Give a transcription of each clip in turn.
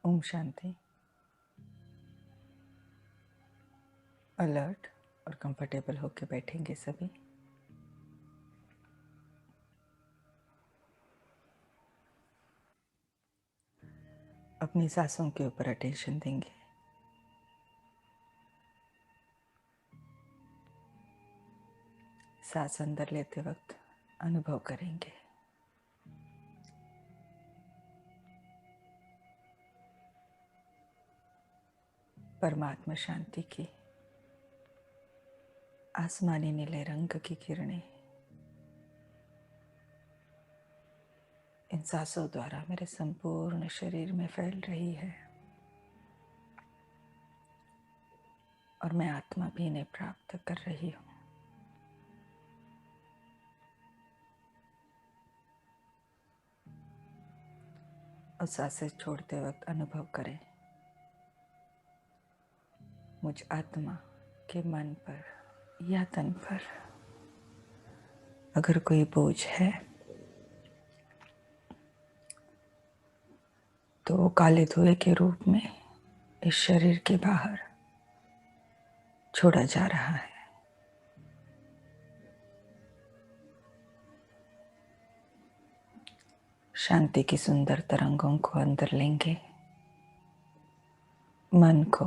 Om Shanti. Alert और comfortable होकर बैठेंगे सभी। अपनी सांसों के ऊपर अटेंशन देंगे। सांस अंदर लेते वक्त अनुभव करेंगे परमात्मा शांति की आसमानी नीले रंग की किरणें इन सांसों द्वारा मेरे संपूर्ण शरीर में फैल रही है और मैं आत्मा भी इन्हें प्राप्त कर रही हूँ। और सांसें छोड़ते वक्त अनुभव करें मुझ आत्मा के मन पर या तन पर अगर कोई बोझ है तो वो काले धुएं के रूप में इस शरीर के बाहर छोड़ा जा रहा है। शांति की सुंदर तरंगों को अंदर लेंगे, मन को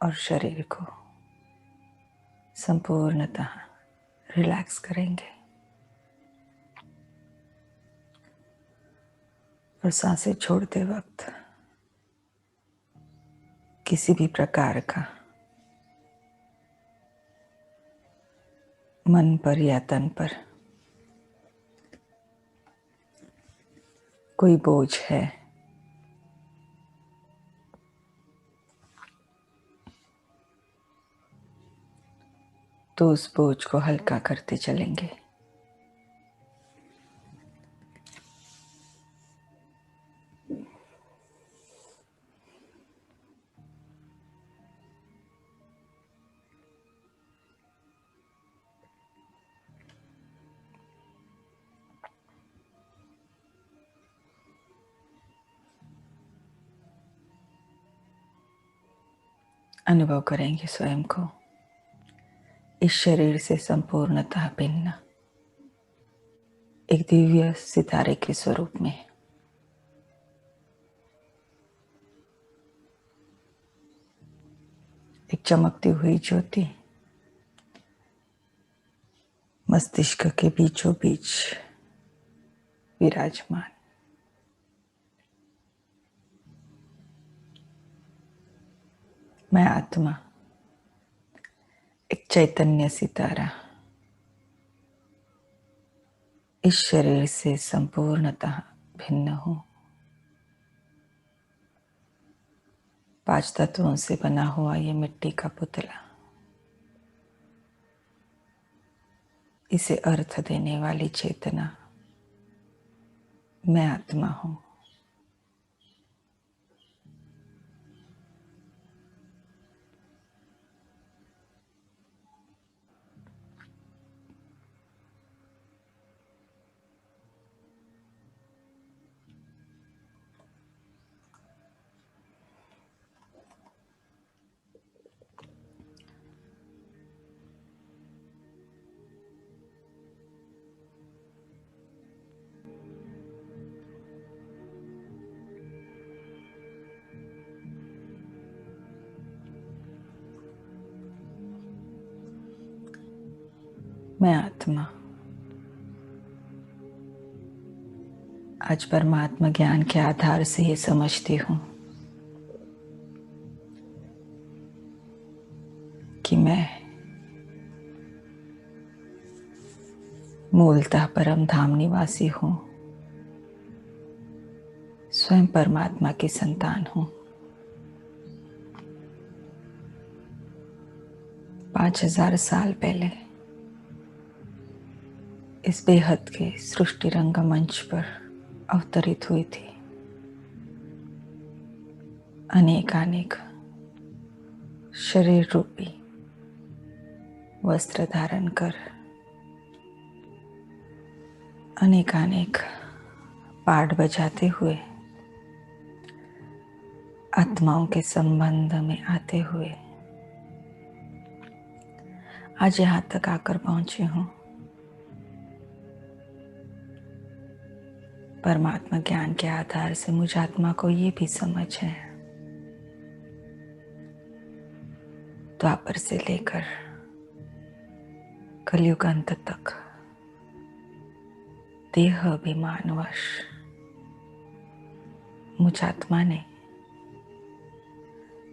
और शरीर को संपूर्णतः रिलैक्स करेंगे और सांसें छोड़ते वक्त किसी भी प्रकार का मन पर या तन पर कोई बोझ है तो उस बोझ को हल्का करते चलेंगे। अनुभव करेंगे स्वयं को इस शरीर से संपूर्णतः भिन्न एक दिव्य सितारे के स्वरूप में। एक चमकती हुई ज्योति मस्तिष्क के बीचों बीच विराजमान। मैं आत्मा एक चैतन्य सितारा इस शरीर से संपूर्णतः भिन्न हूं। 5 तत्वों से बना हुआ ये मिट्टी का पुतला, इसे अर्थ देने वाली चेतना मैं आत्मा हूं। मैं आत्मा आज परमात्मा ज्ञान के आधार से ये समझती हूं कि मैं मूलतः परम धाम निवासी हूं, स्वयं परमात्मा की संतान हूं। 5000 साल पहले इस बेहद के सृष्टि रंगमंच पर अवतरित हुई थी। अनेक शरीर रूपी वस्त्र धारण कर अनेक पाठ बजाते हुए आत्माओं के संबंध में आते हुए आज यहाँ तक आकर पहुंची हूँ। परमात्मा ज्ञान के आधार से मुझ आत्मा को ये भी समझ है, द्वापर से लेकर कलयुग अंत तक देह अभिमानवश मुझ आत्मा ने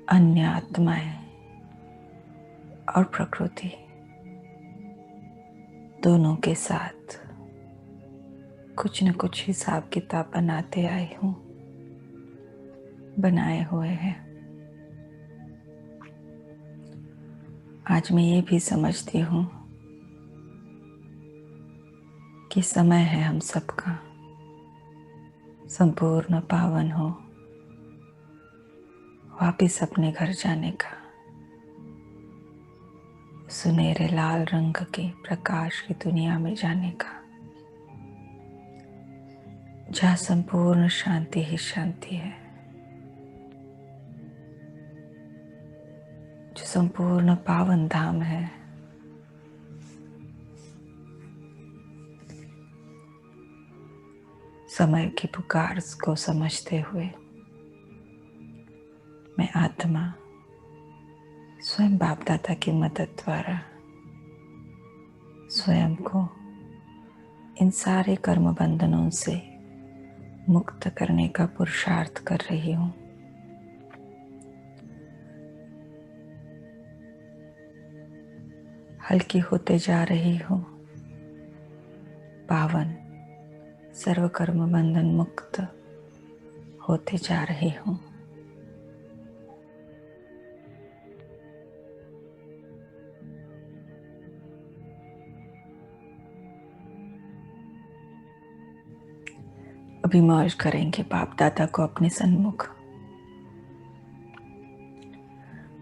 अन्य आत्माएं और प्रकृति दोनों के साथ कुछ न कुछ हिसाब किताब बनाते आई हूँ, बनाए हुए हैं। आज मैं ये भी समझती हूँ कि समय है हम सबका संपूर्ण पावन हो, वापिस अपने घर जाने का, सुनहरे लाल रंग के प्रकाश की दुनिया में जाने का, जहाँ संपूर्ण शांति ही शांति है, जो संपूर्ण पावन धाम है। समय की पुकार को समझते हुए मैं आत्मा स्वयं बाप दादा की मदद द्वारा स्वयं को इन सारे कर्म बंधनों से मुक्त करने का पुरुषार्थ कर रही हूँ। हल्की होते जा रही हूँ, पावन सर्व कर्म बंधन मुक्त होते जा रही हूँ। अभी मौज करेंगे बाप दादा को अपने सन्मुख,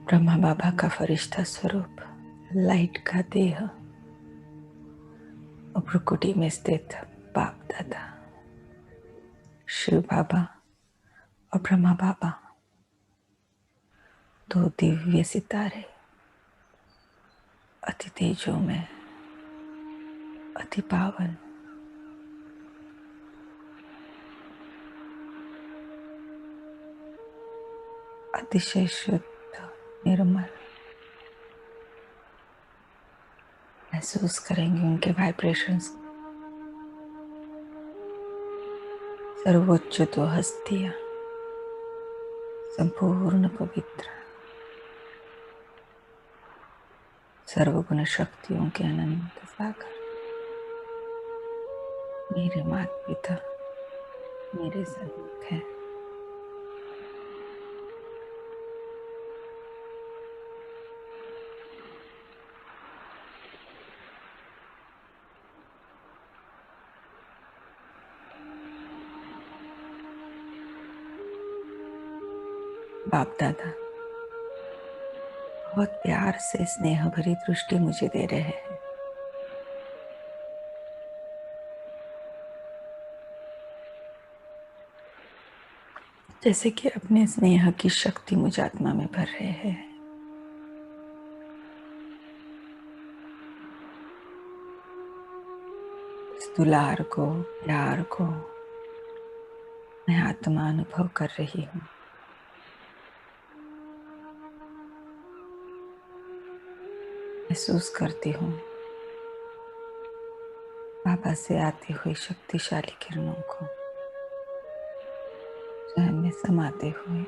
ब्रह्मा बाबा का फरिश्ता स्वरूप, लाइट का देह और भ्रुकुटी में स्थित बाप दादा, शिव बाबा और ब्रह्मा बाबा, दो दिव्य सितारे अति तेजों में, अति पावन, अतिशय शुद्ध, निर्मल। महसूस करेंगे उनके वाइब्रेशंस। सर्वोच्च दो हस्तियां, संपूर्ण पवित्र, सर्वगुण शक्तियों के अनंत सागर, मेरे माता पिता मेरे सन्मुख हैं। बाप दादा बहुत प्यार से स्नेह भरी दृष्टि मुझे दे रहे हैं। जैसे कि अपने स्नेह की शक्ति मुझ आत्मा में भर रहे हैं। इस दुलार को, प्यार को मैं आत्मा अनुभव कर रही हूँ। महसूस करती हूँ बाबा से आती हुई शक्तिशाली किरणों को स्वयं में समाते हुए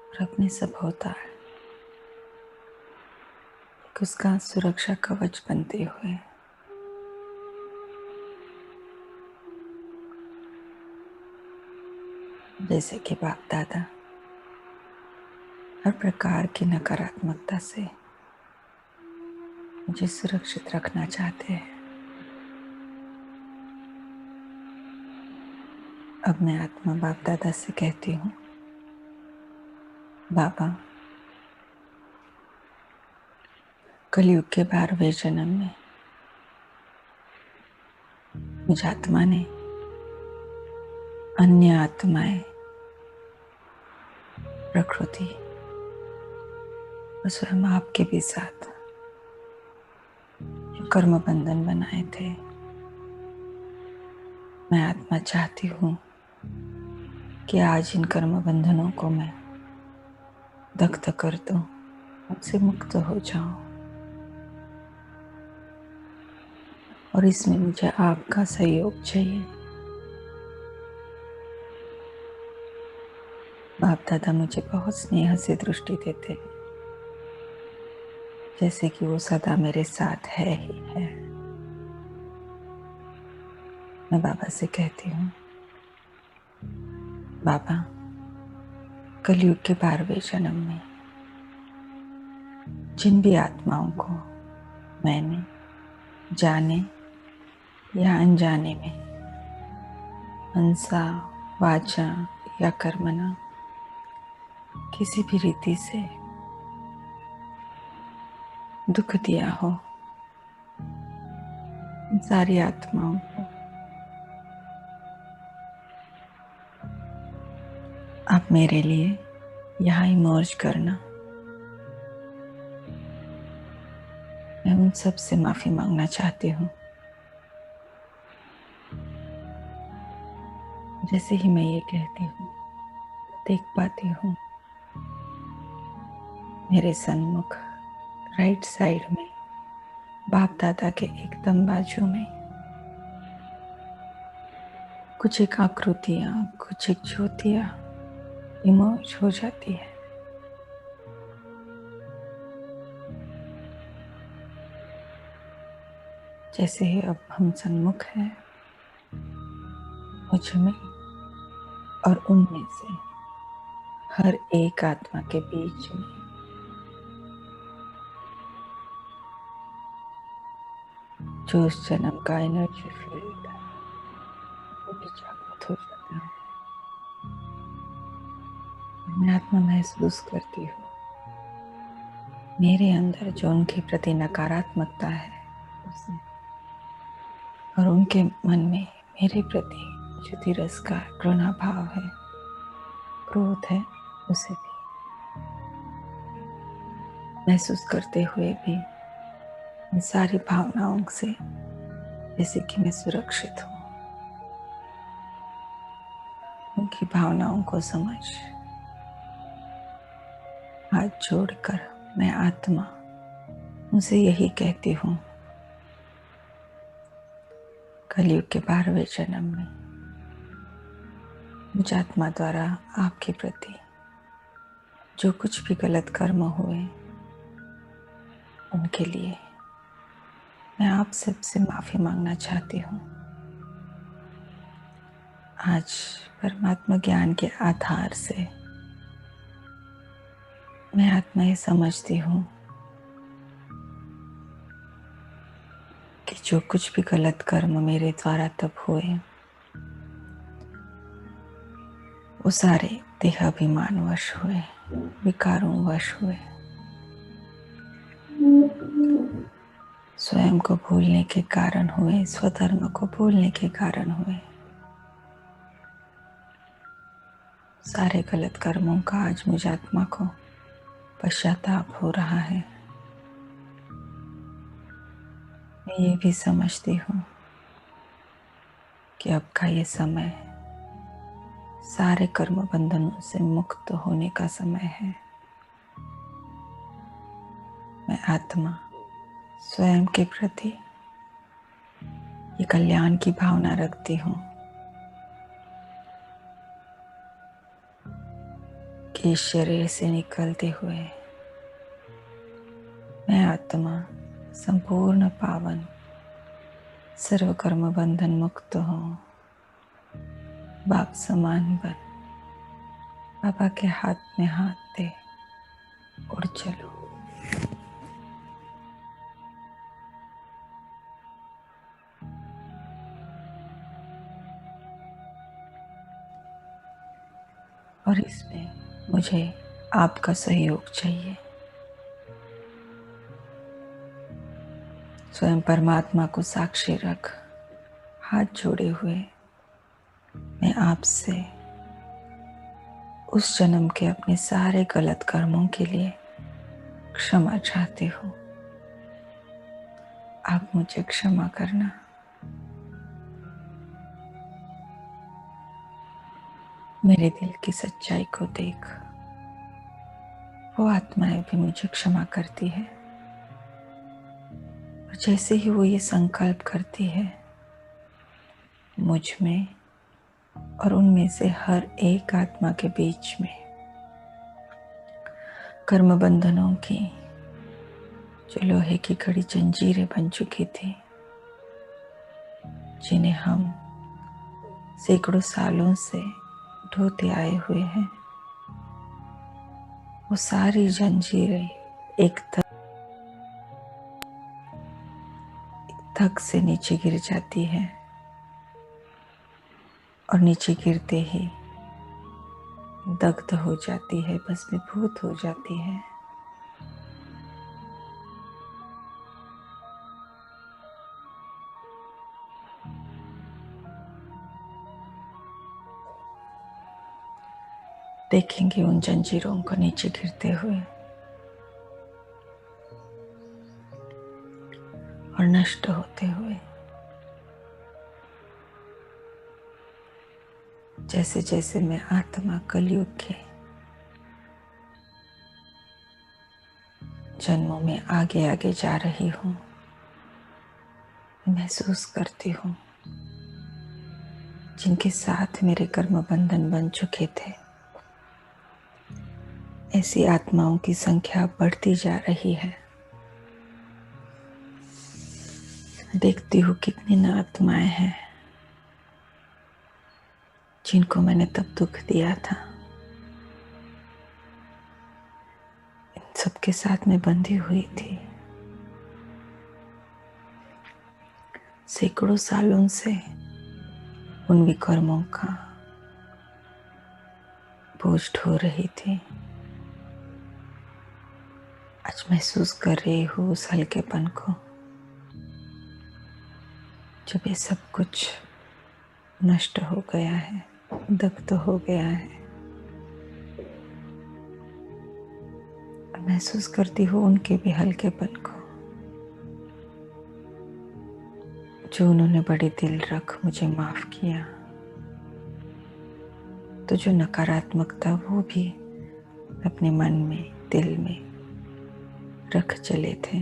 और अपने सब होता है उसका सुरक्षा कवच बनते हुए जैसे कि बाप दादा हर प्रकार की नकारात्मकता से मुझे सुरक्षित रखना चाहते हैं। अब मैं आत्मा बाप दादा से कहती हूँ, बाबा कलयुग के 12वें जन्म में मुझ आत्मा ने अन्य आत्माएं प्रकृति और स्वयं आपके भी साथ जो कर्म बंधन बनाए थे, मैं आत्मा चाहती हूँ कि आज इन कर्म बंधनों को मैं दग्ध कर दूं, उनसे मुक्त हो जाऊं। और इसमें मुझे आपका सहयोग चाहिए। बाप दादा मुझे बहुत स्नेह से दृष्टि देते हैं, जैसे कि वो सदा मेरे साथ है ही है। मैं बाबा से कहती हूँ, बाबा कलयुग के 12वें जन्म में जिन भी आत्माओं को मैंने जाने या अनजाने में मनसा वाचा या कर्मणा किसी भी रीति से दुख दिया हो, उन सारी आत्माओं को आप मेरे लिए यहाँ इमर्ज करना। मैं उन सब से माफी मांगना चाहती हूँ। जैसे ही मैं ये कहती हूँ, देख पाती हूँ मेरे सन्मुख राइट साइड में बाप दादा के एकदम बाजू में कुछ एक आकृतियाँ, कुछ एक ज्योतियाँ इमर्ज हो जाती है। जैसे ही अब हम सन्मुख हैं, मुझ में और उनमें से हर एक आत्मा के बीच में जो उस जन्म का एनर्जी फील्ड है वो भी जागृत हो जाता है। मैं आत्मा महसूस करती हूँ मेरे अंदर जो उनके प्रति नकारात्मकता है उसे, और उनके मन में मेरे प्रति जो तिरस्कार घृणा भाव है, क्रोध है, उसे भी महसूस करते हुए भी इन सारी भावनाओं से जैसे कि मैं सुरक्षित हूँ। उनकी भावनाओं को समझ हाथ जोड़कर मैं आत्मा उनसे यही कहती हूँ, कलयुग के 12वें जन्म में मुझ आत्मा द्वारा आपके प्रति जो कुछ भी गलत कर्म हुए, उनके लिए मैं आप सबसे माफी मांगना चाहती हूँ। आज परमात्मा ज्ञान के आधार से मैं आत्मा ये समझती हूँ कि जो कुछ भी गलत कर्म मेरे द्वारा तब हुए, वो सारे देहाभिमान वश हुए, विकारों वश हुए, स्वयं को भूलने के कारण हुए, स्वधर्म को भूलने के कारण हुए। सारे गलत कर्मों का आज मुझ आत्मा को पश्चाताप हो रहा है। मैं ये भी समझती हूँ कि अब का ये समय सारे कर्म बंधनों से मुक्त होने का समय है। मैं आत्मा स्वयं के प्रति ये कल्याण की भावना रखती हूँ कि इस शरीर से निकलते हुए मैं आत्मा संपूर्ण पावन सर्व कर्म बंधन मुक्त हूँ। बाप समान बन बाबा के हाथ में हाथ दे उड़ चलो। और इसमें मुझे आपका सहयोग चाहिए। स्वयं परमात्मा को साक्षी रख हाथ जोड़े हुए मैं आपसे उस जन्म के अपने सारे गलत कर्मों के लिए क्षमा चाहती हूँ। आप मुझे क्षमा करना। मेरे दिल की सच्चाई को देख वो आत्माएं भी मुझे क्षमा करती है। और जैसे ही वो ये संकल्प करती है, मुझ में और उनमें से हर एक आत्मा के बीच में कर्म बंधनों की जो लोहे की कड़ी जंजीरें बन चुकी थी, जिन्हें हम सैकड़ों सालों से ढोते आए हुए हैं, वो सारी जंजीरें एक धक से नीचे गिर जाती है और नीचे गिरते ही दग्ध हो जाती है, भस्मीभूत हो जाती है। देखेंगे उन जंजीरों को नीचे गिरते हुए और नष्ट होते हुए। जैसे जैसे मैं आत्मा कलयुग के जन्मों में आगे आगे जा रही हूँ, महसूस करती हूँ जिनके साथ मेरे कर्म बंधन बन चुके थे, ऐसी आत्माओं की संख्या बढ़ती जा रही है। देखती हूँ कितनी न आत्माएं हैं जिनको मैंने तब दुख दिया था। इन सबके साथ मैं बंधी हुई थी। सैकड़ों सालों से उन विकर्मों का बोझ ढो रही थी। आज महसूस कर रही हूँ उस हल्केपन को, जब ये सब कुछ नष्ट हो गया है, दग्ध हो गया है। महसूस करती हूँ उनके भी हल्केपन को, जो उन्होंने बड़े दिल रख मुझे माफ किया। तो जो नकारात्मकता वो भी अपने मन में, दिल में रख चले थे,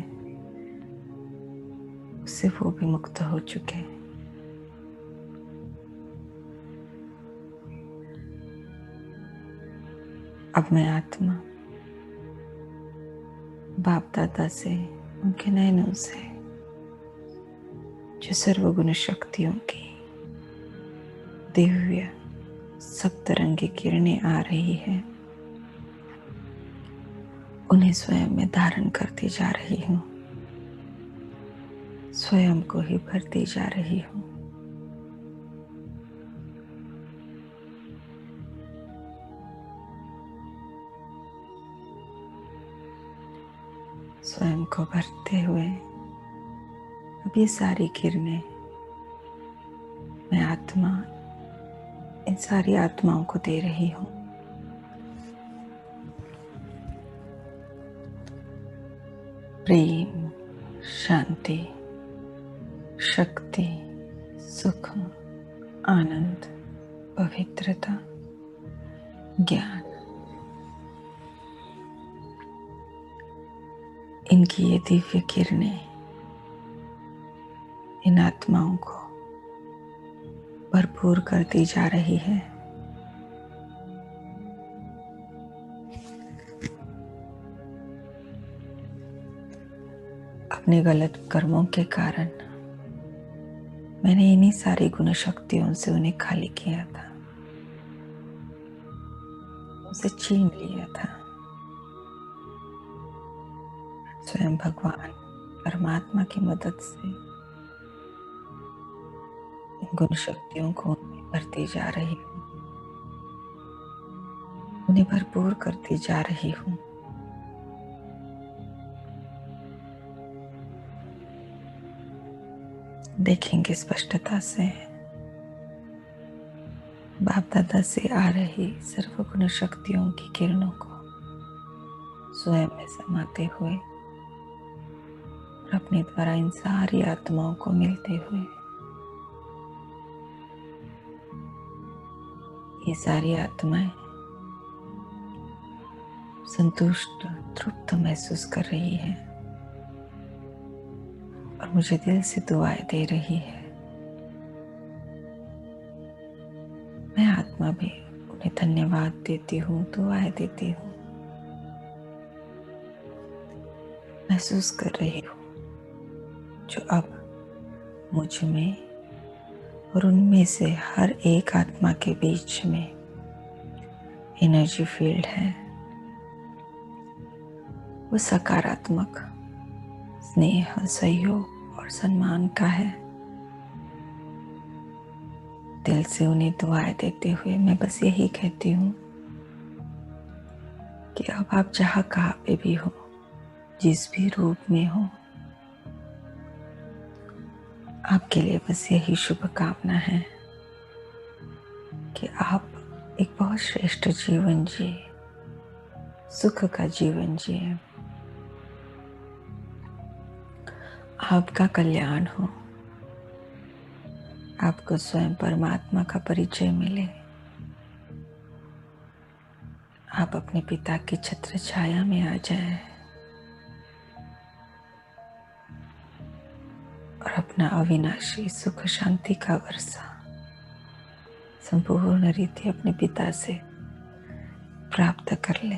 उससे वो भी मुक्त हो चुके। अब मैं आत्मा बाप दादा से, उनके नयनों से जो सर्वगुण शक्तियों की दिव्य सप्तरंगी किरणें आ रही है, उन्हें स्वयं में धारण करती जा रही हूँ, स्वयं को ही भरती जा रही हूँ। स्वयं को भरते हुए अब ये सारी किरणें मैं आत्मा इन सारी आत्माओं को दे रही हूँ। प्रेम, शांति, शक्ति, सुख, आनंद, पवित्रता, ज्ञान, इनकी ये दिव्य किरणें इन आत्माओं को भरपूर करती जा रही है। अपने गलत कर्मों के कारण मैंने इन्हीं सारी गुण शक्तियों से उन्हें खाली किया था, उसे छीन लिया था। स्वयं भगवान परमात्मा की मदद से इन गुण शक्तियों को भरती जा रही हूँ, उन्हें भरपूर करती जा रही हूँ। देखेंगे स्पष्टता से बाप दादा से आ रही सर्वगुण शक्तियों की किरणों को स्वयं में समाते हुए और अपने द्वारा इन सारी आत्माओं को मिलते हुए ये सारी आत्माएं संतुष्ट तृप्त महसूस कर रही है और मुझे दिल से दुआएं दे रही है। मैं आत्मा भी उन्हें धन्यवाद देती हूँ, दुआएं देती हूँ। महसूस कर रही हूँ जो अब मुझ में और उनमें से हर एक आत्मा के बीच में एनर्जी फील्ड है, वो सकारात्मक स्नेह, सहयोग और सम्मान का है। दिल से उन्हें दुआएं देते हुए मैं बस यही कहती हूँ कि अब आप जहाँ कहाँ पे भी हो, जिस भी रूप में हो, आपके लिए बस यही शुभकामना है कि आप एक बहुत श्रेष्ठ जीवन जिए, सुख का जीवन जिए, आपका कल्याण हो, आपको स्वयं परमात्मा का परिचय मिले, आप अपने पिता की छत्र छाया में आ जाए और अपना अविनाशी सुख शांति का वर्षा संपूर्ण रीति अपने पिता से प्राप्त कर ले।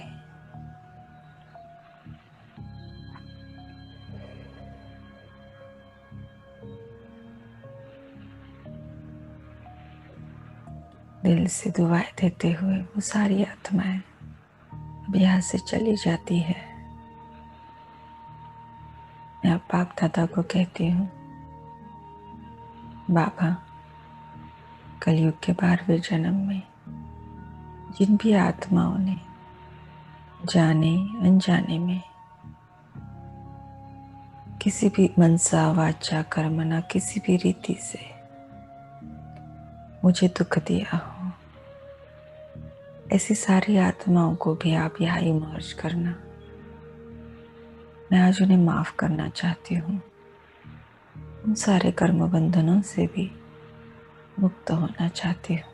दिल से दुआएं देते हुए वो सारी आत्माएं अब यहाँ से चली जाती है। मैं अब बाप दादा को कहती हूँ, बाबा कलयुग के 12वें जन्म में जिन भी आत्माओं ने जाने अनजाने में किसी भी मनसा वाचा कर्मणा किसी भी रीति से मुझे दुख दिया हो, ऐसी सारी आत्माओं को भी आप यहाँ इमर्ज करना। मैं आज उन्हें माफ करना चाहती हूँ, उन सारे कर्म बंधनों से भी मुक्त होना चाहती हूँ।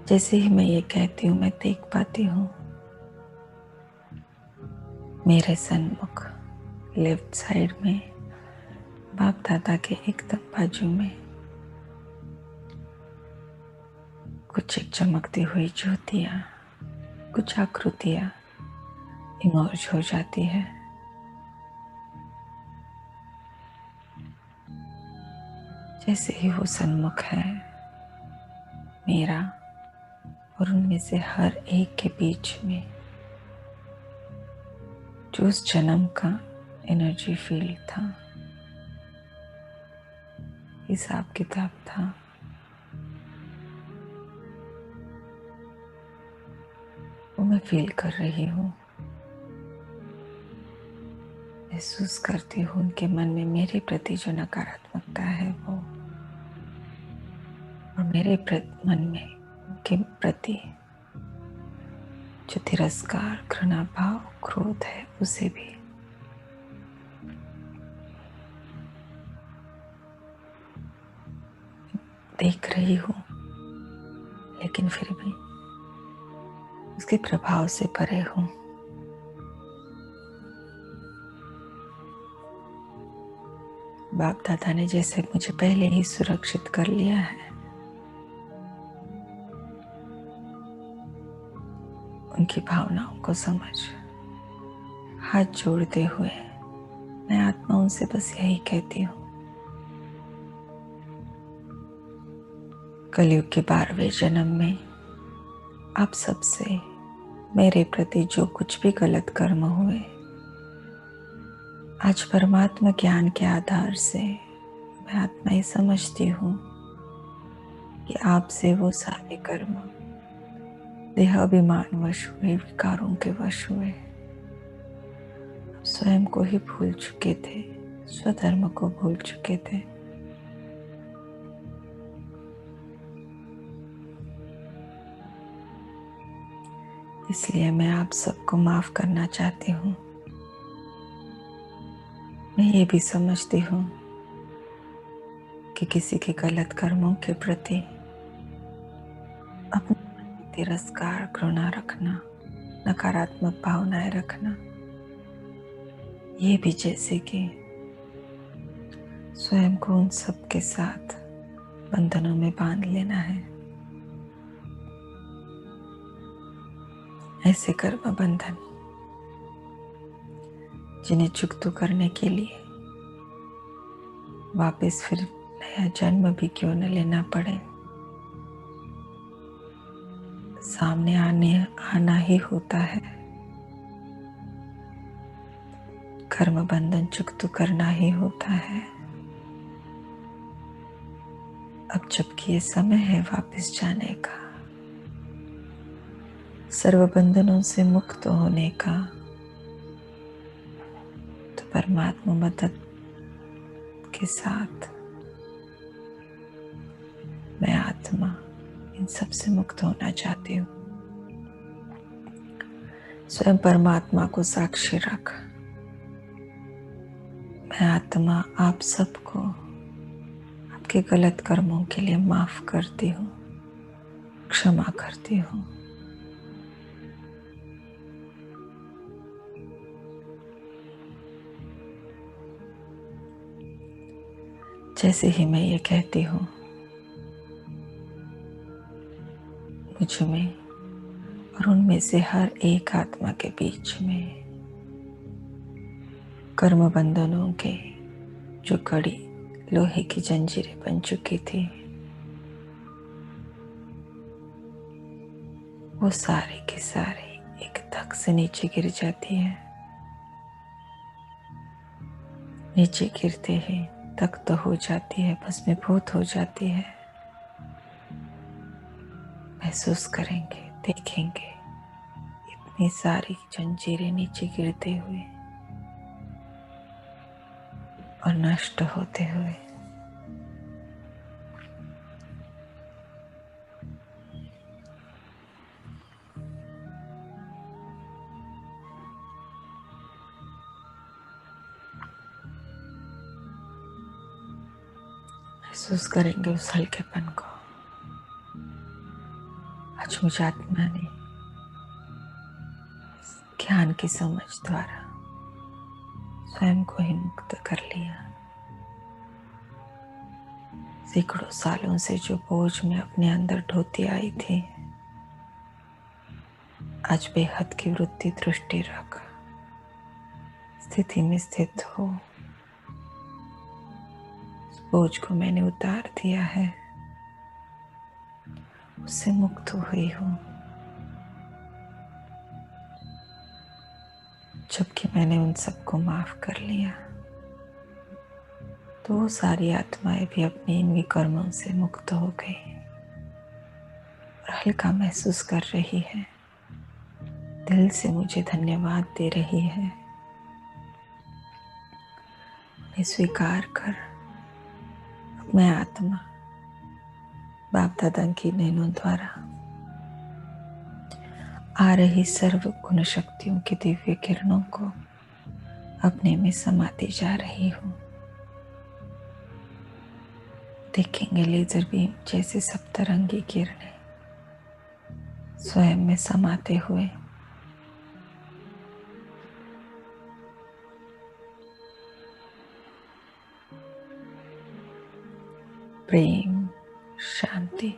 जैसे ही मैं ये कहती हूँ, मैं देख पाती हूँ मेरे सन्मुख लेफ्ट साइड में बाप दादा के एकदम बाजू में कुछ एक चमकती हुई ज्योतियाँ, कुछ आकृतियाँ इमर्ज हो जाती है। जैसे ही वो सन्मुख है मेरा और उनमें से हर एक के बीच में जो उस जन्म का एनर्जी फील्ड था, हिसाब किताब था, वो मैं फील कर रही हूँ। महसूस करती हूँ उनके मन में मेरे प्रति जो नकारात्मकता है वो, और मेरे मन में उनके प्रति जो तिरस्कार, घृणा भाव, क्रोध है उसे भी। देख रही हूँ लेकिन फिर भी उसके प्रभाव से परे हूँ। बाप दादा ने जैसे मुझे पहले ही सुरक्षित कर लिया है, उनकी भावनाओं को समझ हाथ जोड़ते हुए मैं आत्माओं से बस यही कहती हूँ, कलयुग के 12वें जन्म में आप सबसे मेरे प्रति जो कुछ भी गलत कर्म हुए, आज परमात्मा ज्ञान के आधार से मैं आत्मा ये समझती हूँ कि आपसे वो सारे कर्म देह अभिमान वश हुए, विकारों के वश हुए, स्वयं को ही भूल चुके थे, स्वधर्म को भूल चुके थे। इसलिए मैं आप सबको माफ करना चाहती हूँ। मैं ये भी समझती हूँ कि किसी के गलत कर्मों के प्रति अपने मन में तिरस्कार, घृणा रखना, नकारात्मक भावनाएं रखना, ये भी जैसे कि स्वयं को उन सब के साथ बंधनों में बांध लेना है। ऐसे कर्म बंधन जिन्हें चुकता करने के लिए वापस फिर नया जन्म भी क्यों न लेना पड़े, सामने आना ही होता है। कर्म बंधन चुकता करना ही होता है। अब जबकि ये समय है वापस जाने का, सर्व बंधनों से मुक्त होने का, तो परमात्मा मदद के साथ मैं आत्मा इन सब से मुक्त होना चाहती हूँ। स्वयं परमात्मा को साक्षी रख मैं आत्मा आप सबको आपके गलत कर्मों के लिए माफ करती हूँ, क्षमा करती हूँ। जैसे ही मैं ये कहती हूँ, मुझ में और उनमें से हर एक आत्मा के बीच में कर्म बंधनों के जो कड़ी लोहे की जंजीरें बन चुकी थी, वो सारे के सारे एक धक से नीचे गिर जाती है। नीचे गिरते ही तक तो हो जाती है, भस्मीभूत हो जाती है। महसूस करेंगे, देखेंगे इतनी सारी जंजीरें नीचे गिरते हुए और नष्ट होते हुए। महसूस करेंगे उस हल्केपन को। आज मुझे आत्मा ने ज्ञान की समझ द्वारा स्वयं को ही मुक्त कर लिया। सैकड़ों सालों से जो बोझ मैं अपने अंदर ढोती आई थी, आज बेहद की वृत्ति दृष्टि रख स्थिति में स्थित हो। उस बोझ को मैंने उतार दिया है, उससे मुक्त हुई हूँ। जबकि मैंने उन सबको माफ कर लिया, तो वो सारी आत्माएं भी अपने इन विकर्मों से मुक्त हो गई और हल्का महसूस कर रही है। दिल से मुझे धन्यवाद दे रही है। उन्हें स्वीकार कर अब मैं आत्मा बाप दादा की नैनों द्वारा आ रही सर्व गुण शक्तियों की दिव्य किरणों को अपने में समाती जा रही हूँ। देखेंगे लेजर बीम जैसे सप्तरंगी किरणें स्वयं में समाते हुए प्रेम, शांति,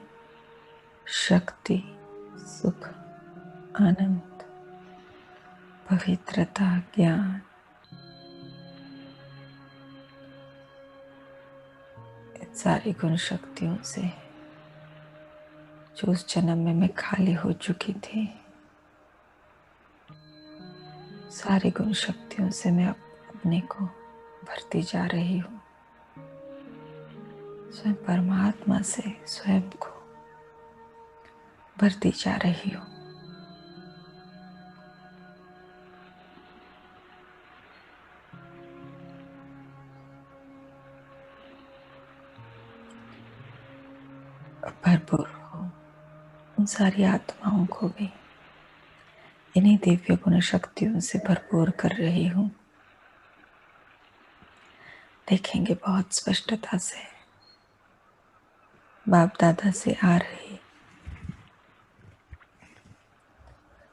शक्ति, सुख, आनंद, पवित्रता, ज्ञान, इन सारी गुण शक्तियों से जो उस जन्म में मैं खाली हो चुकी थी, सारी गुण शक्तियों से मैं अपने को भरती जा रही हूँ। स्वयं परमात्मा से स्वयं को भरती जा रही हूँ। भरपूर हो उन सारी आत्माओं को भी इन्हीं दिव्य गुण शक्तियों से भरपूर कर रही हूँ। देखेंगे बहुत स्पष्टता से बाप दादा से आ रही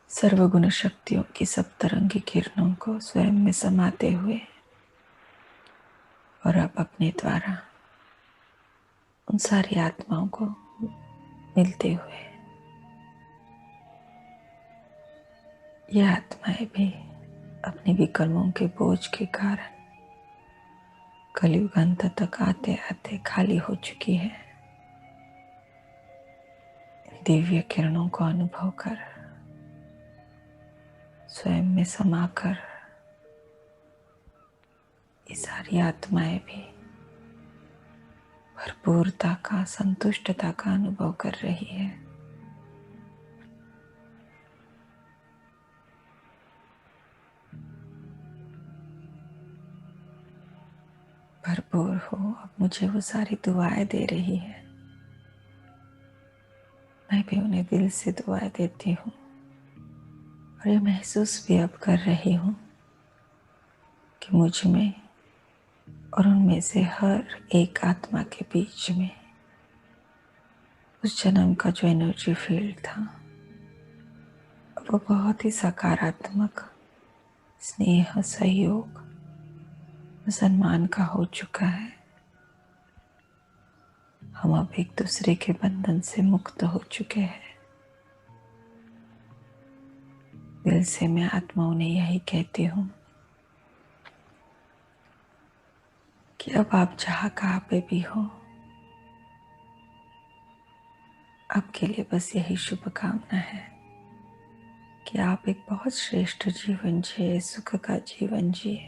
सर्वगुण शक्तियों की सप्तरंगी किरणों को स्वयं में समाते हुए और अब अपने द्वारा उन सारी आत्माओं को मिलते हुए ये आत्माएं भी अपने विकर्मों के बोझ के कारण कलयुग अंत तक आते आते खाली हो चुकी है। दिव्य किरणों को अनुभव कर स्वयं में समाकर ये सारी आत्माएं भी भरपूरता का, संतुष्टता का अनुभव कर रही है। भरपूर हो। अब मुझे वो सारी दुआएं दे रही है, मैं भी उन्हें दिल से दुआएं देती हूँ और ये महसूस भी अब कर रही हूँ कि मुझ में और उनमें से हर एक आत्मा के बीच में उस जन्म का जो एनर्जी फील्ड था वो बहुत ही सकारात्मक, स्नेह, सहयोग, सम्मान का हो चुका है। हम अब एक दूसरे के बंधन से मुक्त हो चुके हैं। दिल से मैं आत्माओं ने यही कहती हूँ कि अब आप जहाँ कहाँ पे भी हो, आपके लिए बस यही शुभकामना है कि आप एक बहुत श्रेष्ठ जीवन जिए, सुख का जीवन जिए,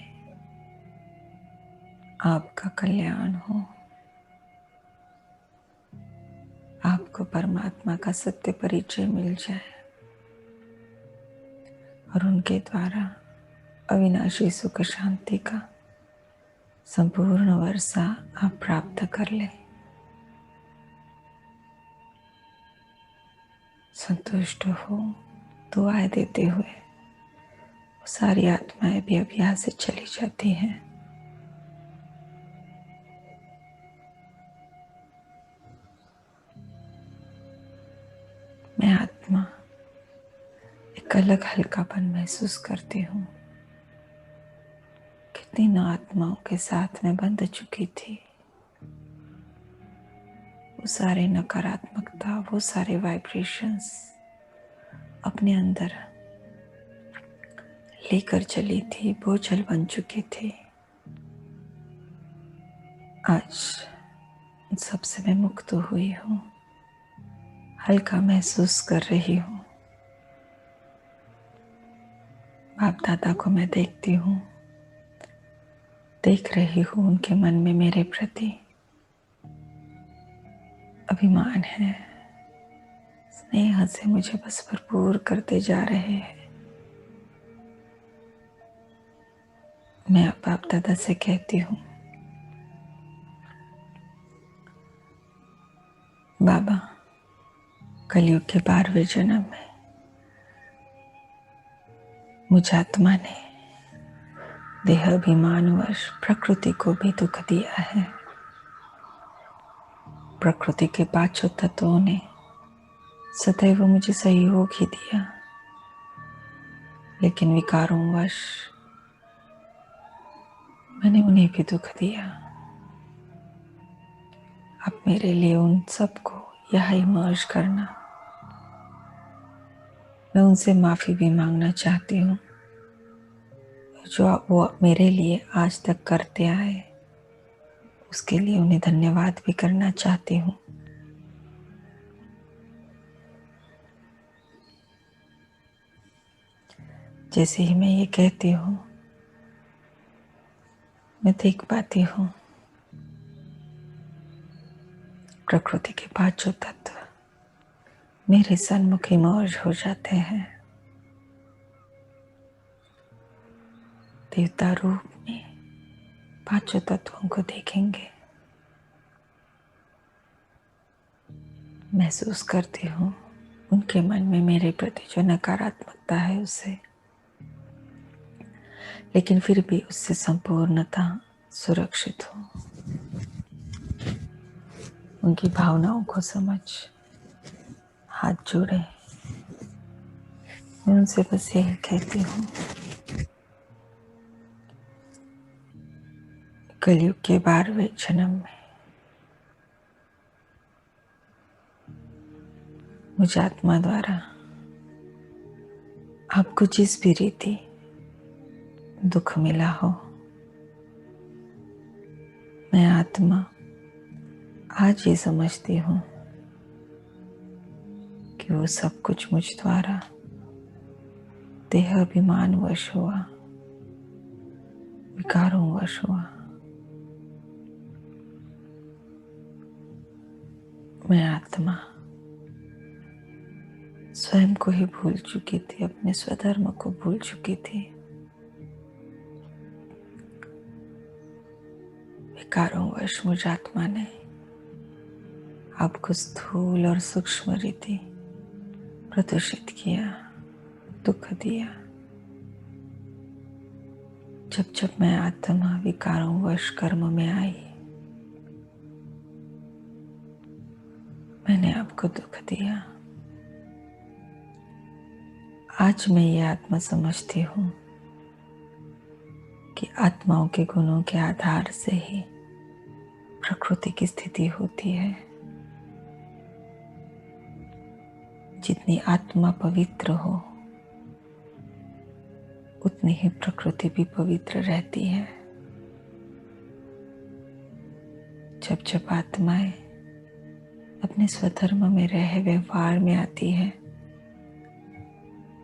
आपका कल्याण हो, आपको परमात्मा का सत्य परिचय मिल जाए और उनके द्वारा अविनाशी सुख शांति का संपूर्ण वर्षा आप प्राप्त कर ले। संतुष्ट हो दुआएं देते हुए सारी आत्माएं भी अब यहाँ से चली जाती हैं। मैं आत्मा एक अलग हल्कापन महसूस करती हूँ। कितनी न आत्माओं के साथ मैं बंध चुकी थी। वो सारे नकारात्मकता, वो सारे वाइब्रेशंस अपने अंदर लेकर चली थी, बोझल बन चुके थे। आज इन सबसे मैं मुक्त हुई हूँ, हल्का महसूस कर रही हूँ। बाप दादा को मैं देखती हूँ, देख रही हूँ उनके मन में मेरे प्रति अभिमान है, स्नेह से मुझे बस भरपूर करते जा रहे हैं। मैं अब बाप दादा से कहती हूँ, बाबा कलयुग के 12वें जन्म में मुझ आत्मा ने देह अभिमानवश प्रकृति को भी दुख दिया है। प्रकृति के 5 तत्वों ने सदैव मुझे सहयोग ही दिया, लेकिन विकारों वश मैंने उन्हें भी दुख दिया। अब मेरे लिए उन सबको यहाँ इमर्ज करना, मैं उनसे माफ़ी भी मांगना चाहती हूँ। जो वो मेरे लिए आज तक करते आए उसके लिए उन्हें धन्यवाद भी करना चाहती हूँ। जैसे ही मैं ये कहती हूँ, मैं देख पाती हूँ प्रकृति के 5 तत्व मेरे सन्मुख इमर्ज हो जाते हैं। देवता रूप में 5 तत्वों को देखेंगे। महसूस करती हूँ उनके मन में मेरे प्रति जो नकारात्मकता है उसे, लेकिन फिर भी उससे संपूर्णता सुरक्षित हो। उनकी भावनाओं को समझ, हाथ जोड़े। मैं उनसे बस यही कहती हूँ, कलयुग के 12वें जन्म में मुझ आत्मा द्वारा आपको जिस भी रीति दुख मिला हो, मैं आत्मा आज ये समझती हूँ कि वो सब कुछ मुझ द्वारा देह अभिमान वश हुआ, विकारों वश हुआ। मैं आत्मा स्वयं को ही भूल चुकी थी, अपने स्वधर्म को भूल चुकी थी। विकारों वश मुझ आत्मा ने आपको स्थूल और सूक्ष्म रीति प्रदूषित किया, दुख दिया। जब जब मैं आत्मा विकारों वश कर्म में आई, मैंने आपको दुख दिया। आज मैं ये आत्मा समझती हूँ कि आत्माओं के गुणों के आधार से ही प्रकृति की स्थिति होती है। जितनी आत्मा पवित्र हो, उतनी ही प्रकृति भी पवित्र रहती है। जब जब आत्माएं अपने स्वधर्म में रह व्यवहार में आती है,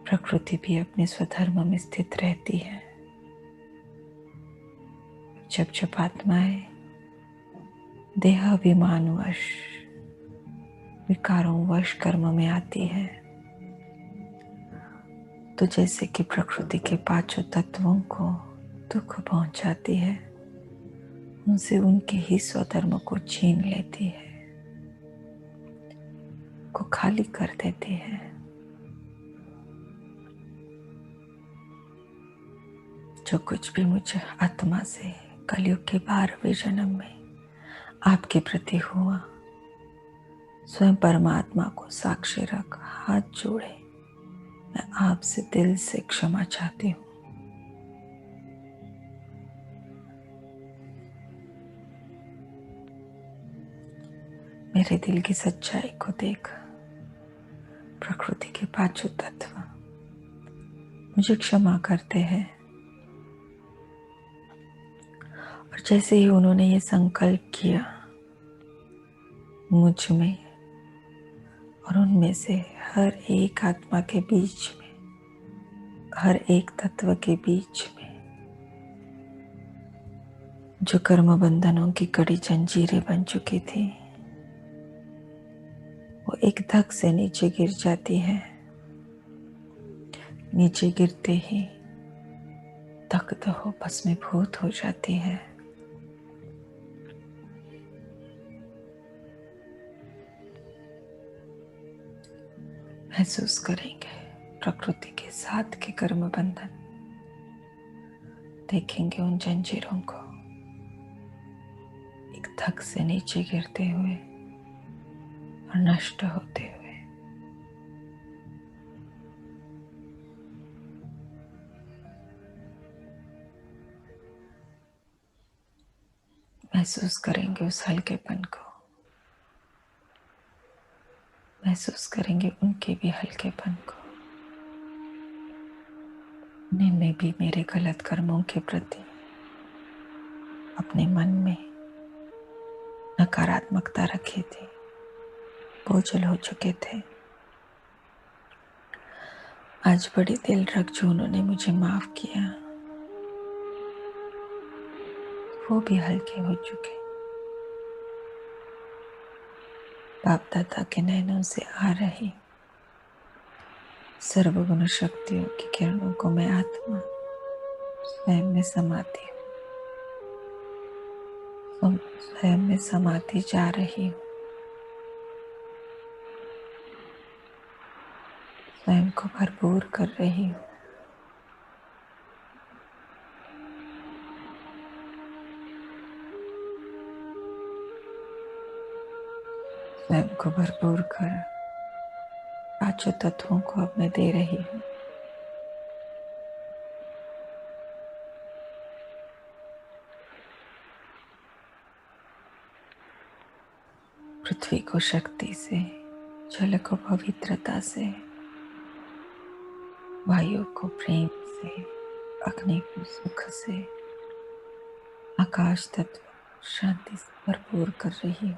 प्रकृति भी अपने स्वधर्म में स्थित रहती है। जब जब आत्माएं देह अभिमानवश विकारों वश कर्म में आती है, तो जैसे कि प्रकृति के पांचों तत्वों को दुख पहुंचाती है, उनसे उनके ही स्वधर्म को छीन लेती है, को खाली कर देती है। जो कुछ भी मुझे आत्मा से कलयुग के 12वें जन्म में आपके प्रति हुआ, स्वयं परमात्मा को साक्षी रख हाथ जोड़े मैं आपसे दिल से क्षमा चाहती हूँ। मेरे दिल की सच्चाई को देख प्रकृति के पांचों तत्व मुझे क्षमा करते हैं। और जैसे ही उन्होंने ये संकल्प किया मुझ में और उनमें से हर एक आत्मा के बीच में, हर एक तत्व के बीच में जो कर्म बंधनों की कड़ी जंजीरें बन चुकी थी, वो एक धक से नीचे गिर जाती है। नीचे गिरते ही दग्ध हो भस्मीभूत हो जाती है। महसूस करेंगे प्रकृति के साथ के कर्म बंधन, देखेंगे उन जंजीरों को एक धक से नीचे गिरते हुए और नष्ट होते हुए। महसूस करेंगे उस हल्केपन को, महसूस करेंगे उनके भी हल्केपन को। उन्होंने भी मेरे गलत कर्मों के प्रति अपने मन में नकारात्मकता रखी थी, बोझल हो चुके थे। आज बड़ी दिल रख जो उन्होंने मुझे माफ किया, वो भी हल्के हो चुके। बाप दादा के नैनों से आ रही सर्वगुण शक्तियों की किरणों को मैं आत्मा स्वयं में समाती हूँ, स्वयं में समाती जा रही हूँ। स्वयं को भरपूर कर रही हूँ। स्वयं को भरपूर कर पांचों तत्वों को अब मैं दे रही हूँ। पृथ्वी को शक्ति से, जल को पवित्रता से, वायु को प्रेम से, अग्नि को सुख से, आकाश तत्व शांति से भरपूर कर रही हूँ।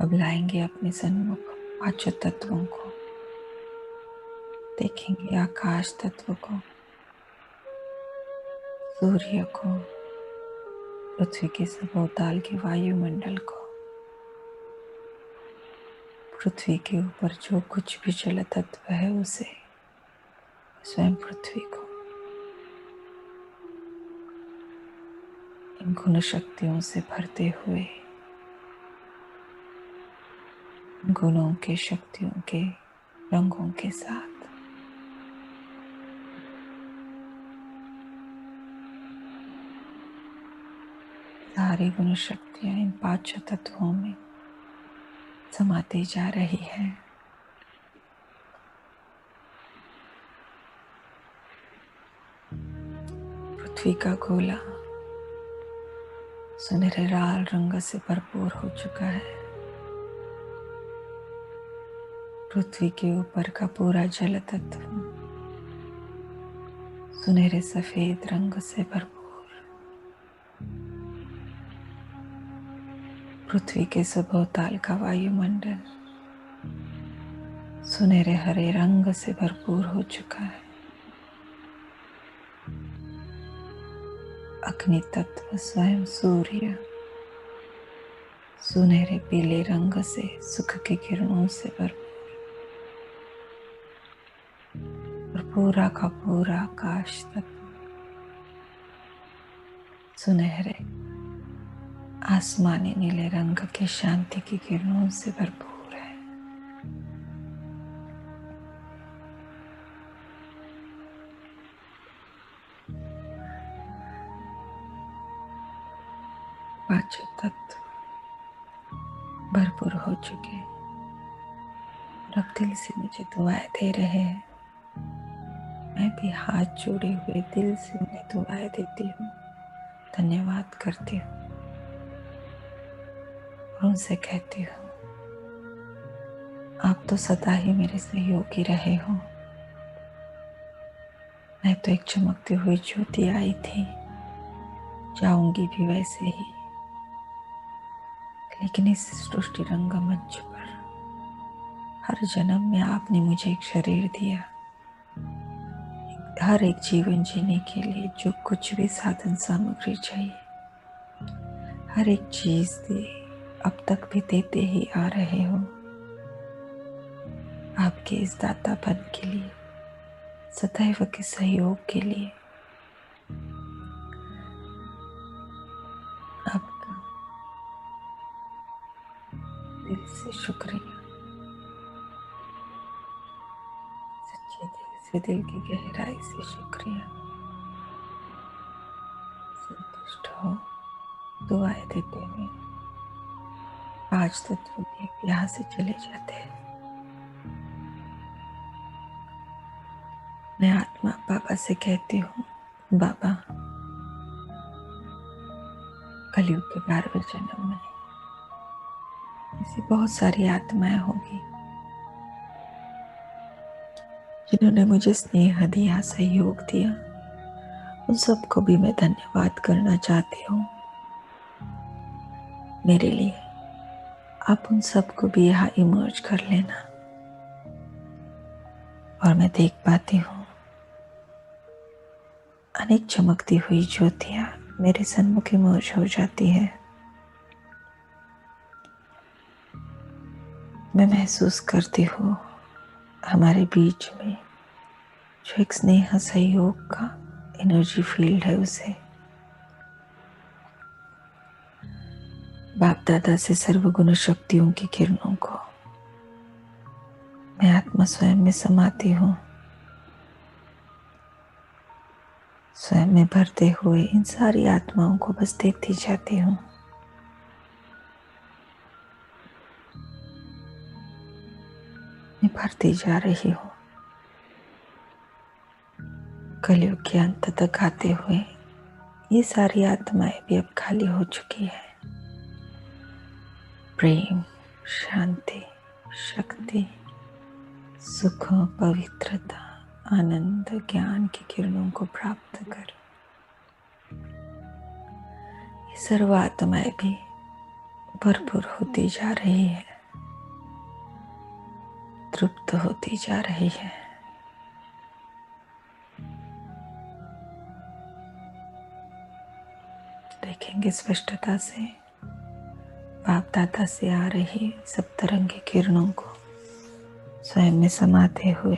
अब लाएंगे अपने सन्मुख पांचों तत्वों को, देखेंगे आकाश तत्व को, सूर्य को, पृथ्वी के सबोताल के वायुमंडल को, पृथ्वी के ऊपर जो कुछ भी जल तत्व है उसे, स्वयं पृथ्वी को इन गुण शक्तियों से भरते हुए, गुणों के, शक्तियों के, रंगों के साथ सारी गुण शक्तियां इन पांचों तत्वों में समाती जा रही है। पृथ्वी का गोला सुनहरे लाल रंग से भरपूर हो चुका है। पृथ्वी के ऊपर का पूरा जल तत्व सुनहरे सफेद रंग से भरपूर, पृथ्वी के सबोताल का वायुमंडल सुनहरे हरे रंग से भरपूर हो चुका है। अग्नि तत्व स्वयं सूर्य सुनहरे पीले रंग से, सुख की किरणों से भरपूर, और पूरा का पूरा आकाश तत्व सुनहरे आसमानी नीले रंग के शांति की किरणों से भरपूर है। पांचों तत्व भरपूर हो चुके, और अब दिल से मुझे दुआएं दे रहे हैं। मैं भी हाथ जोड़े हुए दिल से उन्हें दुआएं देती हूँ, धन्यवाद करती हूँ और उनसे कहती हूँ, आप तो सदा ही मेरे सहयोगी रहे हो। मैं तो एक चमकती हुई ज्योति आई थी, जाऊंगी भी वैसे ही, लेकिन इस सृष्टि रंगमंच पर हर जन्म में आपने मुझे एक शरीर दिया। हर एक जीवन जीने के लिए जो कुछ भी साधन सामग्री चाहिए, हर एक चीज दे, अब तक भी देते ही आ रहे हो। आपके इस दातापन के लिए, सदैव के सहयोग के लिए आपका दिल से शुक्रिया। सच्चे दिल से, दिल की गहराई से शुक्रिया। संतुष्ट हो दुआएं देते हुए पांच तत्व भी यहाँ से चले जाते हैं। मैं आत्मा बाबा से कहती हूँ, बाबा कलयुग के 12वें जन्म में ऐसी बहुत सारी आत्माएं होगी जिन्होंने मुझे स्नेह दिया, सहयोग दिया। उन सबको भी मैं धन्यवाद करना चाहती हूँ। मेरे लिए आप उन सबको भी यहाँ इमर्ज कर लेना, और मैं देख पाती हूँ अनेक चमकती हुई ज्योतियां मेरे सन्मुख इमर्ज हो जाती है। मैं महसूस करती हूँ हमारे बीच में जो एक स्नेह सहयोग का एनर्जी फील्ड है, उसे बाप दादा से सर्वगुण शक्तियों की किरणों को मैं आत्मा स्वयं में समाती हूँ। स्वयं में भरते हुए इन सारी आत्माओं को बस देखती जाती हूँ। मैं भरती जा रही हूँ। कलयुग के अंत तक आते हुए ये सारी आत्माएं भी अब खाली हो चुकी है। प्रेम, शांति, शक्ति, सुख, पवित्रता, आनंद, ज्ञान की किरणों को प्राप्त कर ये सर्व आत्माएं भी भरपूर होती जा रही है, तृप्त होती जा रही है। देखेंगे स्पष्टता से बाप दादा से आ रही सप्तरंगी किरणों को स्वयं में समाते हुए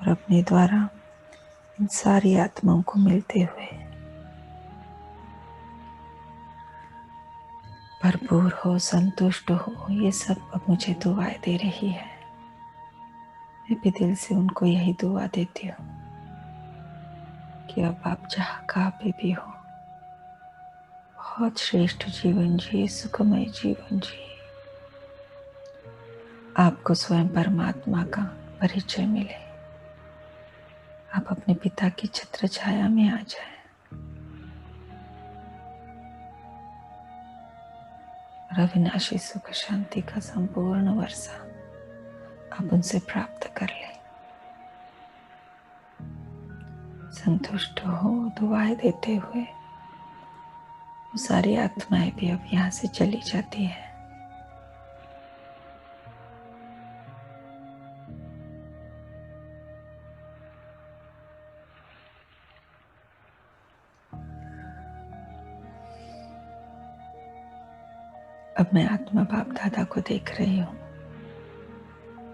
और अपने द्वारा इन सारी आत्माओं को मिलते हुए भरपूर हो, संतुष्ट हो। ये सब अब मुझे दुआएं दे रही है। मैं भी दिल से उनको यही दुआ देती हूँ कि अब आप जहाँ कहाँ पे भी हो बहुत श्रेष्ठ जीवन जिए, सुखमय जीवन जिए। आपको स्वयं परमात्मा का परिचय मिले। आप अपने पिता की छत्र छाया में आ जाए और अविनाशी सुख शांति का संपूर्ण वर्षा आप उनसे प्राप्त कर ले। संतुष्ट हो दुआएं देते हुए वो सारी आत्माएं भी अब यहाँ से चली जाती है। अब मैं आत्मा बाप दादा को देख रही हूँ।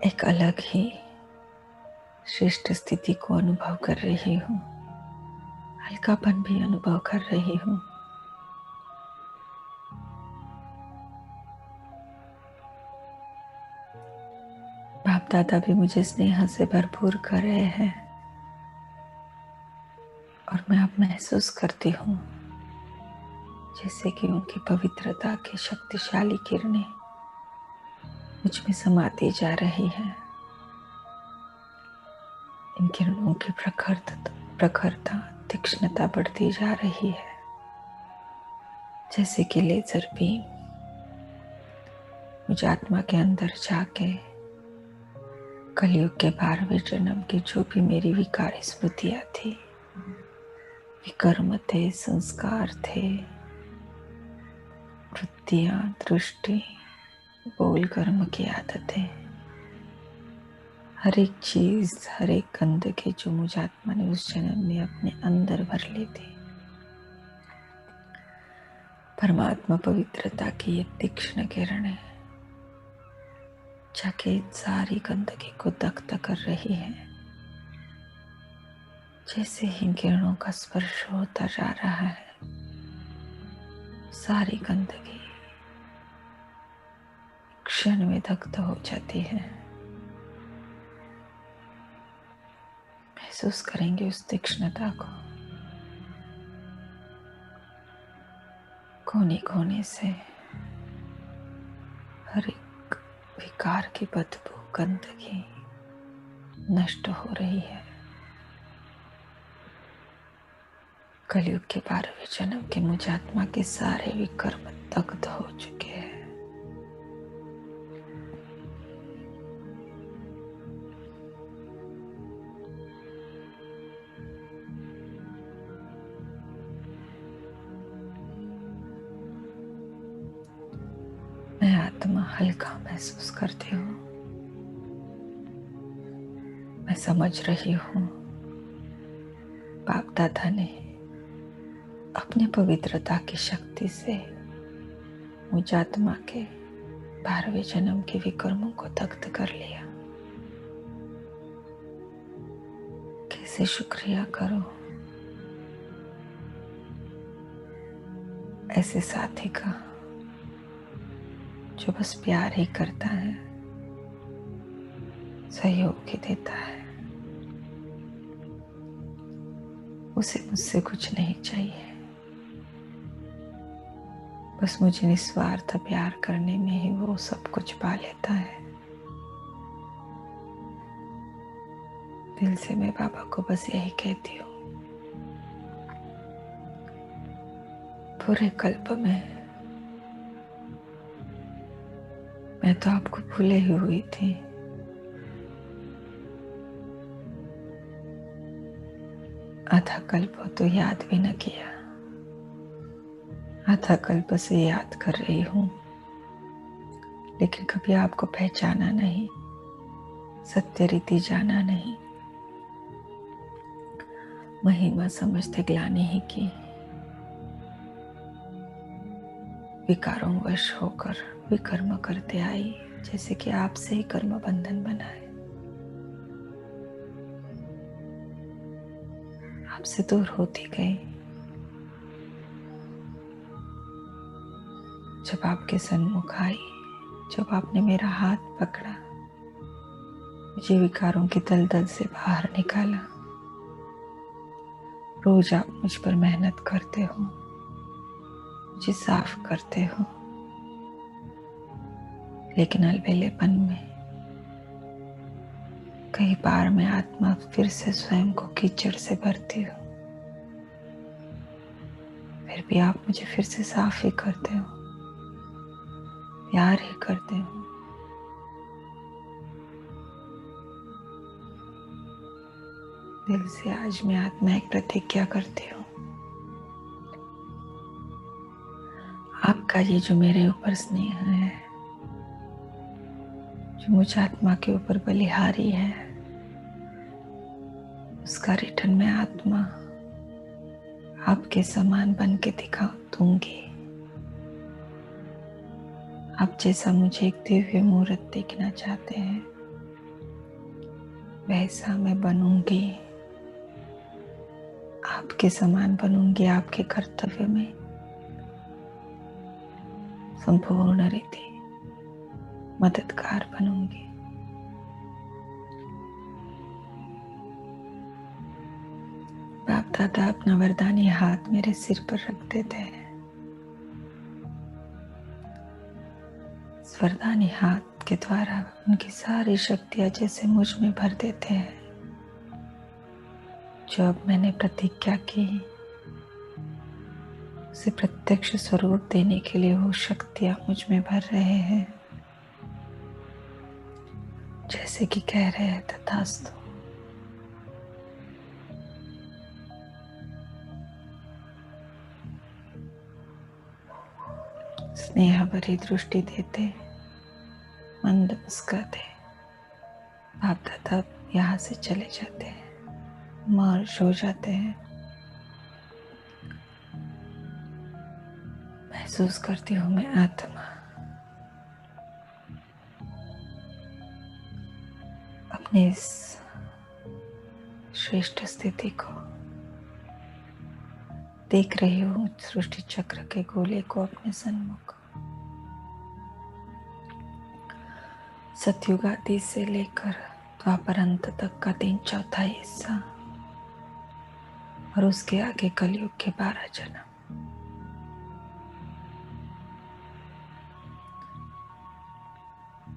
एक अलग ही श्रेष्ठ स्थिति को अनुभव कर रही हूँ। हल्कापन भी अनुभव कर रही हूँ। बाप दादा भी मुझे स्नेह से भरपूर कर रहे हैं और मैं अब महसूस करती हूँ जैसे कि उनकी पवित्रता की शक्तिशाली किरणें मुझ में समाती जा रही है। इन किरणों की प्रखरता, तीक्ष्णता बढ़ती जा रही है, जैसे कि लेजर बीम मुझ आत्मा के अंदर जाके कलयुग के 12वें जन्म की जो भी मेरी विकारी स्मृतियां थी, विकर्म थे, संस्कार थे, वृत्तियां, दृष्टि, बोल कर्म की आदतें, हर एक चीज, हर एक गंदगी जो मुझ आत्मा ने उस जन्म में अपने अंदर भर ली थी, परमात्मा पवित्रता की ये तीक्ष्ण किरणें जाके सारी गंदगी को दग्ध कर रही है। जैसे ही इन किरणों का स्पर्श होता जा रहा है, सारी गंदगी क्षण में दग्ध हो जाती है। महसूस करेंगे उस तीक्ष्णता को। कोने कोने से हर एक विकार की बदबू, गंदगी नष्ट हो रही है। कलयुग के 12वें जन्म के मुझ आत्मा के सारे विकर्म दग्ध हो चुके हैं। मैं आत्मा हल्का महसूस करती हूँ। मैं समझ रही हूँ बाप दादा ने अपने पवित्रता की शक्ति से मुझ आत्मा के 12वें जन्म के विकर्मों को दग्ध कर लिया। कैसे शुक्रिया करो ऐसे साथी का जो बस प्यार ही करता है, सहयोग ही देता है। उसे मुझसे कुछ नहीं चाहिए, बस मुझे निस्वार्थ प्यार करने में ही वो सब कुछ पा लेता है। दिल से मैं बाबा को बस यही कहती हूँ, पूरे कल्प में मैं तो आपको भूले ही हुई थी। आधा कल्प तो याद भी न किया, आधा कल्प से याद कर रही हूँ, लेकिन कभी आपको पहचाना नहीं, सत्य रीति जाना नहीं, महिमा समझते ग्लानि ही की। विकारों वश होकर विकर्म करते आई, जैसे कि आपसे ही कर्म बंधन बनाए। आपसे दूर होती गई, जब आपके सन्मुख आई, जब आपने मेरा हाथ पकड़ा, मुझे विकारों की दलदल से बाहर निकाला। रोज आप मुझ पर मेहनत करते हो, मुझे साफ करते हो, लेकिन अलबेलेपन में कई बार मैं आत्मा फिर से स्वयं को कीचड़ से भरती हूँ, फिर भी आप मुझे फिर से साफ ही करते हो, प्यार ही करते हो। दिल से आज मैं आत्मा एक प्रतिज्ञा करती हूँ, आपका ये जो मेरे ऊपर स्नेह है, जो मुझ आत्मा के ऊपर बलिहारी है, उसका रिटर्न मैं आत्मा आपके समान बन के दिखा दूंगी। आप जैसा मुझे एक दिव्य मूर्त देखना चाहते हैं, वैसा मैं बनूंगी, आपके समान बनूंगी। आपके कर्तव्य में संपूर्ण रीति मददगार बनूंगी। बाप दादा अपना वरदानी हाथ मेरे सिर पर रख देते हैं। इस वरदानी हाथ के द्वारा उनकी सारी शक्तियां जैसे मुझ में भर देते हैं। जो अब मैंने प्रतिज्ञा की, उसे प्रत्यक्ष स्वरूप देने के लिए वो शक्तियां मुझ में भर रहे हैं। जैसे कि कह रहे हैं तथास्तु। स्नेह भरी दृष्टि देते, मंद मुस्कुराते बाप दादा यहाँ से चले जाते हैं, मर्ज हो जाते हैं। महसूस करती हूँ मैं आत्मा अपनी इस श्रेष्ठ स्थिति को देख रही हूँ, सृष्टि चक्र के गोले को अपने सन्मुख। सतयुग आदि से लेकर द्वापर अंत तक का 3/4 हिस्सा, और उसके आगे कलयुग के 12 जन्म।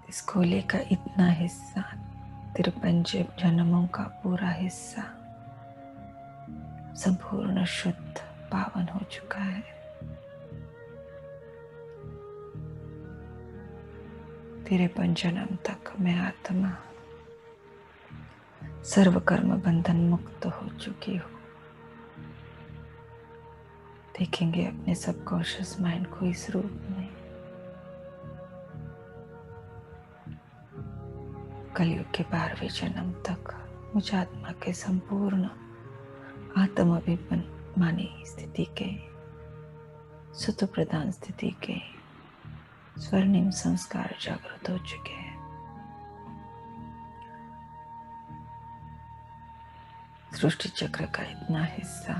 इस गोले का इतना हिस्सा, 53 जन्मों का पूरा हिस्सा संपूर्ण शुद्ध पावन हो चुका है। 53 जन्म तक मैं आत्मा सर्व कर्म बंधन मुक्त हो चुकी हूँ। देखेंगे अपने सबकॉन्शियस माइंड को इस रूप में। कलयुग के 12वें जन्म तक मुझ आत्मा के संपूर्ण आत्माभिमानी स्थिति के, सुत प्रधान स्थिति के स्वर्णिम संस्कार जागृत हो चुके हैं। सृष्टि चक्र का इतना हिस्सा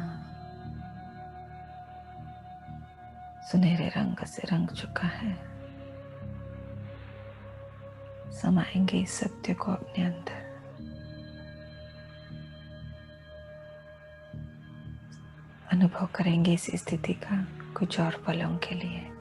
सुनहरे रंग से रंग चुका है। समाएंगे इस सत्य को अपने अंदर। अनुभव करेंगे इस स्थिति का कुछ और पलों के लिए।